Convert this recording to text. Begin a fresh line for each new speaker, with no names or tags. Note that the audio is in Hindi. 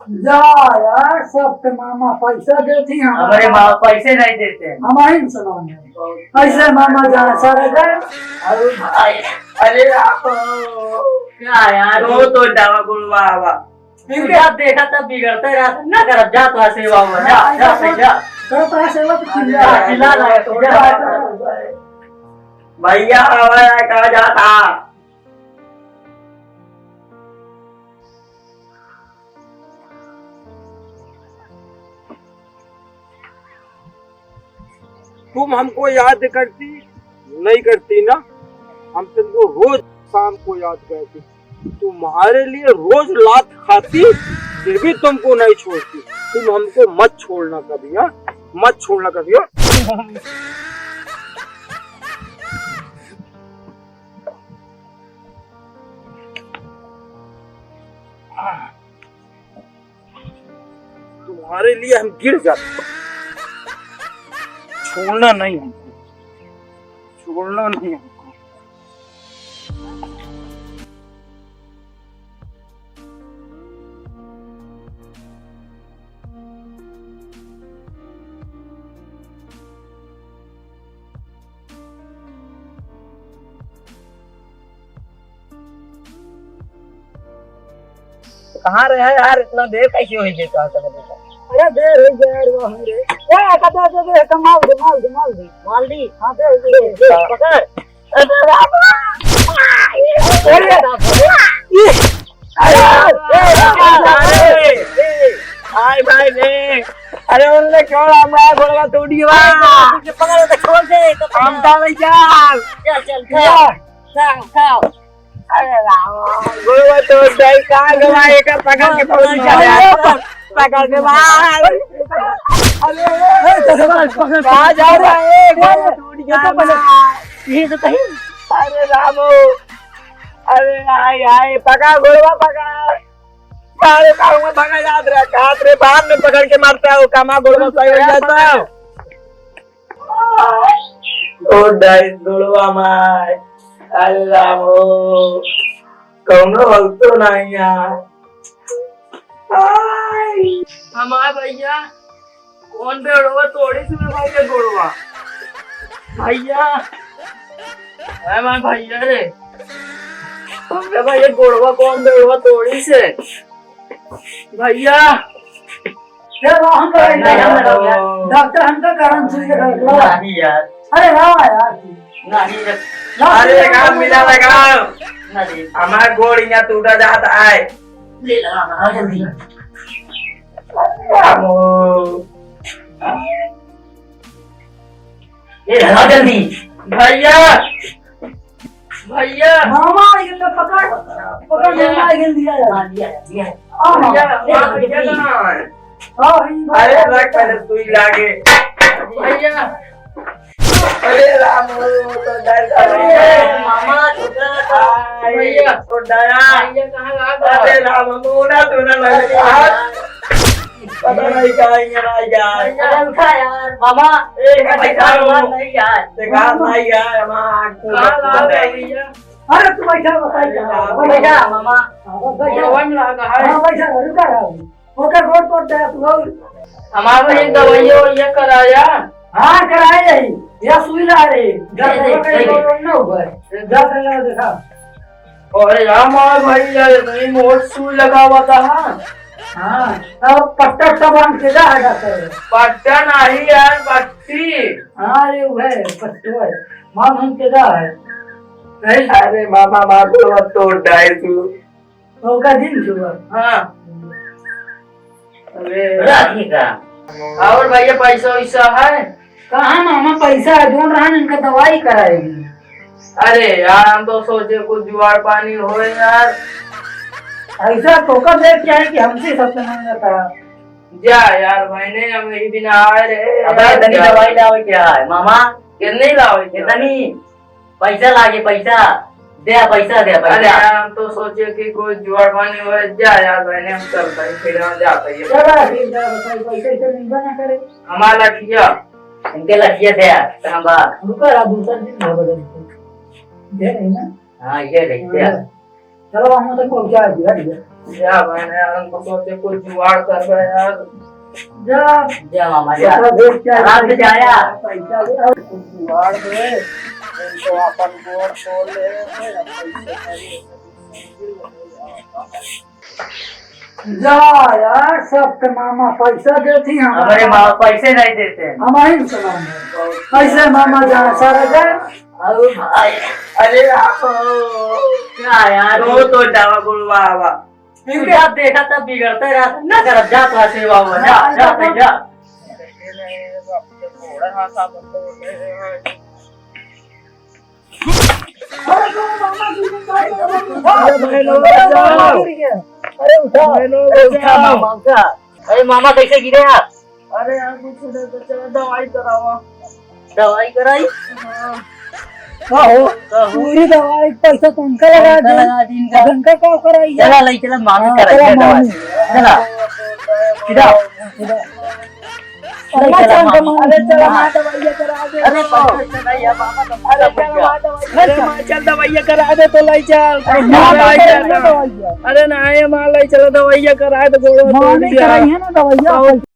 जा यार, सब पे मामा पैसा देती हैं।
हमारे मामा पैसे नहीं देते हैं।
हमारे सुनो पैसे मामा जहाँ सारे गए।
अरे क्या यार, वो तो डावा गुड़वा आवा जब देखा तब बिगड़ते रहा ना कर जा तो सेवा हुआ जा जा जा
करो तो सेवा तो
चिल्ला रहा है तो भैया आवाज कहा जाता।
तुम हमको याद करती नहीं करती ना, हम तुमको रोज शाम को याद करती, तुम्हारे लिए रोज लात खाती फिर भी तुमको नहीं छोड़ती। तुम हमको मत छोड़ना कभी, हाँ मत छोड़ना कभी। तुम्हारे लिए हम गिर जाते, छोड़ना नहीं हमको, छोड़ना नहीं हमको।
कहाँ रहे यार, इतना देर कैसे हो गई?
अरे देर हो गया यार, वो हमरे ए कदा दे कमाल दे माल दी हां दे पकड़।
अरे भाई ने अरे उन्होंने क्यों हमारा घोड़ा तोड़ दिया? पकड़ तो खोल दे तो हम तो नहीं चल खाओ। अरे राम घोड़ा तो दे कहां गवा एक पकड़ के तोड़ दिया, पकड़ के बाहर। अरे कहां जा रहा है? टूट गया ये तो कहीं। अरे रामो, अरे आए पकड़ घोड़ा पकड़। अरे काऊ में भगा याद रहा, हाथ रे बाहर में पकड़ के मारता है कामा घोड़ा सही हो जाता है। ओ डाइस घोड़ा मार। अरे रामो कौनो हलतो नहीं यार। हमारे भैया कौन बेड़वा तोड़ी से भाई के गोड़वा भैया हमारे भैया रे हमरे भैया गोड़वा कौन बेड़वा तोड़ी से भैया।
डॉक्टर हमका कारण सुन
नहीं यार,
अरे वाह यार
नहीं अरे काम मिला लगा हमारा गोड़ यहाँ टूटा जाता है। ले लगा जल्दी जल्दी भैया भैया
मामा ये पकड़ पकड़ मामा ये दिया
अरे लग पहले सुई लागे भैया। अरे राम तो डर मामा भैया तो डरा भैया कहाँ लगा? अरे राम मोना तो ना लगा पता नहीं कहाँ यार उठा यार मामा एक नहीं यार देखा नहीं यार
अरे तू बैठा
बैठा मामा
बैठा रुका ओकर रोड पर दे तू
हमारा एक दवाइयों ये कराया।
हाँ कराए यही या सुई ला रही न हुआ देखा।
अरे यार भाई यार इतनी मोट सुई लगा हुआ था।
हाँ अब पट्टा बांध के जाता है।
पट्टा नहीं यार पट्टी।
हाँ अरे वह पट्टो है माँ घूम के जा है।
अरे मामा माँ को मत तोड़ डाय तू
तो का दिन सुबह।
हाँ अरे राखी का और भैया पैसा वैसा है
कहाँ मामा? पैसा है जोन रहा इनका दवाई कराएगी।
अरे यार हम तो सोचे कुछ जुआर पानी हो यार।
ऐसा ठोकर देख क्या है कि हमसे सबसे महंगा था।
जा यार मैंने हम यही दिन आए रे।
अब इतनी दवाई लाओ क्या है मामा?
कितने लाओ
इतनी पैसा लागे पैसा दे पैसा दे
अरे
पैसा।
यार हम तो सोचे कि कुछ जुआर पानी हो जा यार मैंने हम चलते हैं फिर हम जाते हैं।
चला ठीक है पैसे से नहीं बना करे
हमारा लठिया
इनके लठिया दे कहां बा?
रुका दूसरा दिन हो बदल दे नहीं ना।
हां ये देखते
चलो हम तो पहुंचा दिया।
या मैंने उनको सोचे कोई जुगाड़ कर रहा यार
जा
जा मामा जा
पैसा दे क्या
आराम से जाया
पैसा दे कुछ जुगाड़ दे इनको अपन बोर्ड खोल ले जा यार सब के मामा पैसा देती
हमारे मामा पैसे नहीं देते हैं
हमारी चलाएंगे ऐसे मामा जहाँ सारा जाए
अरे भाई
अरे आप
क्या यार
तो जावा गुरुआ आवा
तू जब देखा तब बिगड़ते रहा ना कर जा तो सेवा हुआ जा जा भाई जा
अरे उठा
उठा मामा उठा अरे मामा कैसे गिरे आप
अरे यार कुछ चलो दवाई करावा
दवाई कराई
हो पूरी दवाई पैसा तुमका लगा दे
लगा दी इनका
उनका क्या कराई
चला ले चला मामी कराई दवाई चला सीधा
अरे चला माँ दवाइयाँ करा दे
अरे पैसा नहीं मामा
अरे चल माँ दवाइयाँ
अरे माँ चल दवाइयाँ करा दे तो लाई चल
दवाइयाँ
अरे ना ये माँ लाई चलो दवाइयाँ करा दे गोड़ों
माँ ने कराई है ना दवाइयाँ